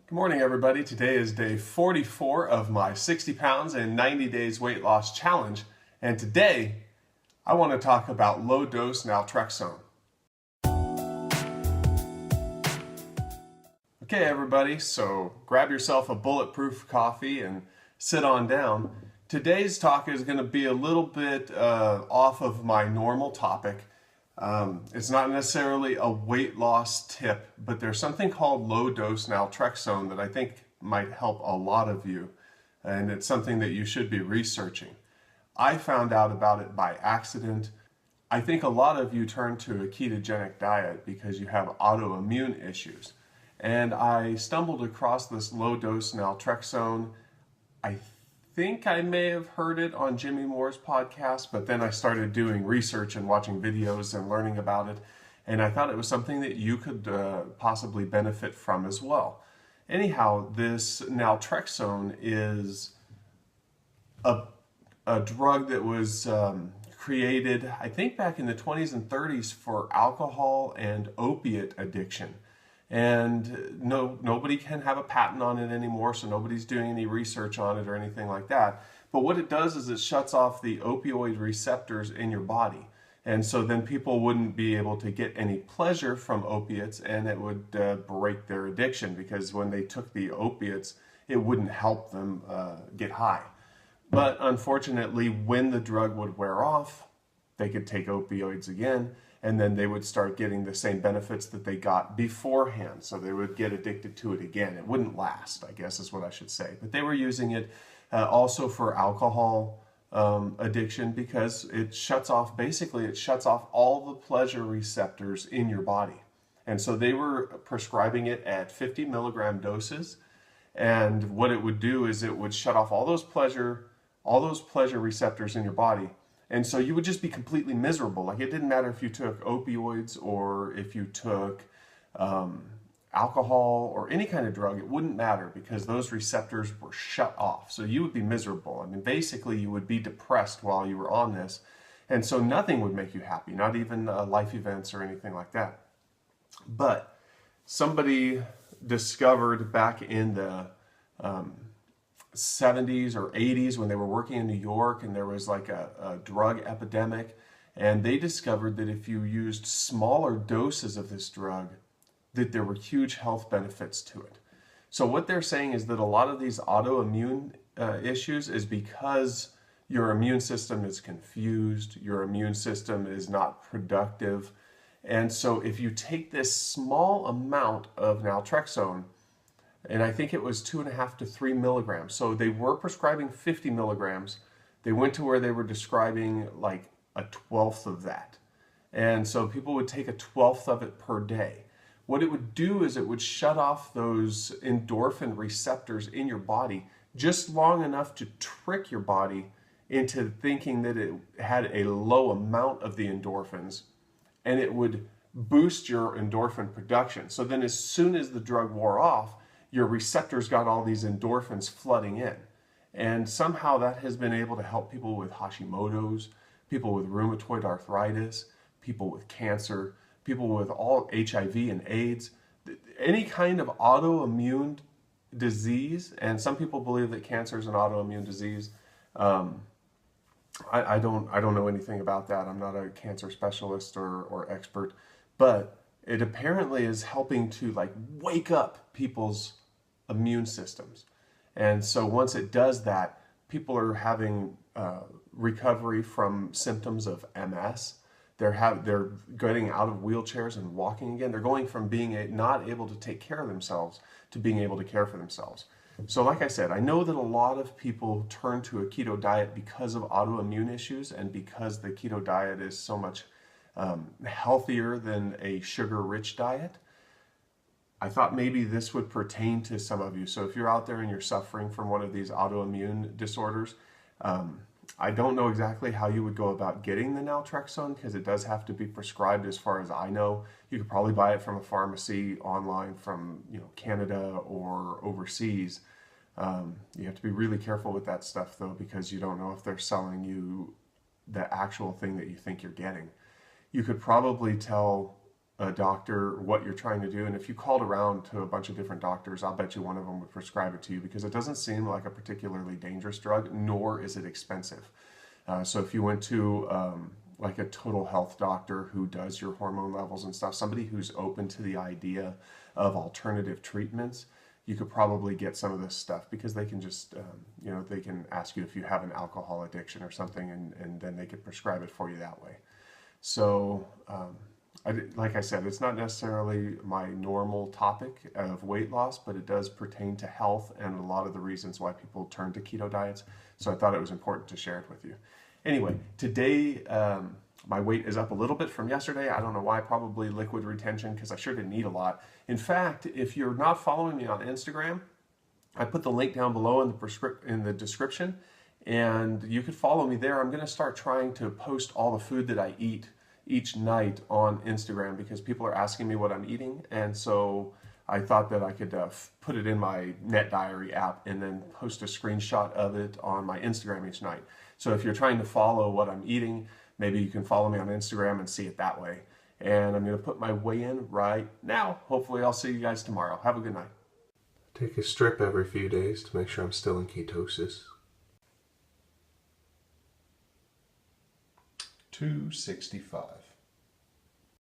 Good morning, everybody. Today is day 44 of my 60 pounds and 90 days weight loss challenge. And today, I want to talk about low-dose naltrexone. Okay, everybody, so grab yourself a bulletproof coffee and sit on down. Today's talk is going to be a little bit off of my normal topic. It's not necessarily a weight loss tip, but there's something called low-dose naltrexone that I think might help a lot of you, and it's something that you should be researching. I found out about it by accident. I think a lot of you turn to a ketogenic diet because you have autoimmune issues, and I stumbled across this low-dose naltrexone. I think I may have heard it on Jimmy Moore's podcast, but then I started doing research and watching videos and learning about it, and I thought it was something that you could possibly benefit from as well. Anyhow, this naltrexone is a drug that was created, I think, back in the 20s and 30s for alcohol and opiate addiction. And nobody can have a patent on it anymore, so nobody's doing any research on it or anything like that. But what it does is it shuts off the opioid receptors in your body. And so then people wouldn't be able to get any pleasure from opiates, and it would break their addiction, because when they took the opiates, it wouldn't help them get high. But unfortunately, when the drug would wear off, they could take opioids again, and then they would start getting the same benefits that they got beforehand. So they would get addicted to it again. It wouldn't last, I guess is what I should say. But they were using it also for alcohol addiction, because it shuts off, basically it shuts off all the pleasure receptors in your body. And so they were prescribing it at 50 milligram doses. And what it would do is it would shut off all those pleasure receptors in your body. And so you would just be completely miserable. Like, it didn't matter if you took opioids or if you took alcohol or any kind of drug. It wouldn't matter, because those receptors were shut off. So you would be miserable. I mean, basically you would be depressed while you were on this. And so nothing would make you happy, not even life events or anything like that. But somebody discovered back in the 70s or 80s, when they were working in New York and there was like a drug epidemic, and they discovered that if you used smaller doses of this drug, that there were huge health benefits to it. So what they're saying is that a lot of these autoimmune issues is because your immune system is confused, your immune system is not productive. And so if you take this small amount of naltrexone, and I think it was 2.5 to 3 milligrams. So they were prescribing 50 milligrams. They went to where they were describing like a 1/12 of that. And so people would take a 1/12 of it per day. What it would do is it would shut off those endorphin receptors in your body just long enough to trick your body into thinking that it had a low amount of the endorphins, and it would boost your endorphin production. So then as soon as the drug wore off, your receptors got all these endorphins flooding in. And somehow that has been able to help people with hashimoto's, people with rheumatoid arthritis, people with cancer, people with all HIV and AIDS, any kind of autoimmune disease. And some people believe that cancer is an autoimmune disease. I don't know anything about that. I'm not a cancer specialist or expert, but it apparently is helping to like wake up people's immune systems. And so once it does that, people are having recovery from symptoms of MS. They're getting out of wheelchairs and walking again. They're going from being not able to take care of themselves to being able to care for themselves. So like I said, I know that a lot of people turn to a keto diet because of autoimmune issues, and because the keto diet is so much healthier than a sugar-rich diet. I thought maybe this would pertain to some of you. So if you're out there and you're suffering from one of these autoimmune disorders, I don't know exactly how you would go about getting the naltrexone, because it does have to be prescribed as far as I know. You could probably buy it from a pharmacy online from Canada or overseas. You have to be really careful with that stuff though, because you don't know if they're selling you the actual thing that you think you're getting. You could probably tell a doctor what you're trying to do, and if you called around to a bunch of different doctors, I'll bet you one of them would prescribe it to you, because it doesn't seem like a particularly dangerous drug, nor is it expensive. So if you went to like a total health doctor who does your hormone levels and stuff, somebody who's open to the idea of alternative treatments, you could probably get some of this stuff, because they can just, you know, they can ask you if you have an alcohol addiction or something, and then they could prescribe it for you that way. So, like I said, it's not necessarily my normal topic of weight loss, but it does pertain to health and a lot of the reasons why people turn to keto diets. So I thought it was important to share it with you. Anyway, today my weight is up a little bit from yesterday. I don't know why, probably liquid retention, because I sure didn't eat a lot. In fact, if you're not following me on Instagram, I put the link down below in the description, and you could follow me there. I'm going to start trying to post all the food that I eat each night on Instagram, because people are asking me what I'm eating, and so I thought that I could put it in my Net Diary app and then post a screenshot of it on my Instagram each night. So if you're trying to follow what I'm eating, maybe you can follow me on Instagram and see it that way. And I'm going to put my weigh in right now. Hopefully I'll see you guys tomorrow. Have a good night. Take a strip every few days to make sure I'm still in ketosis. 265.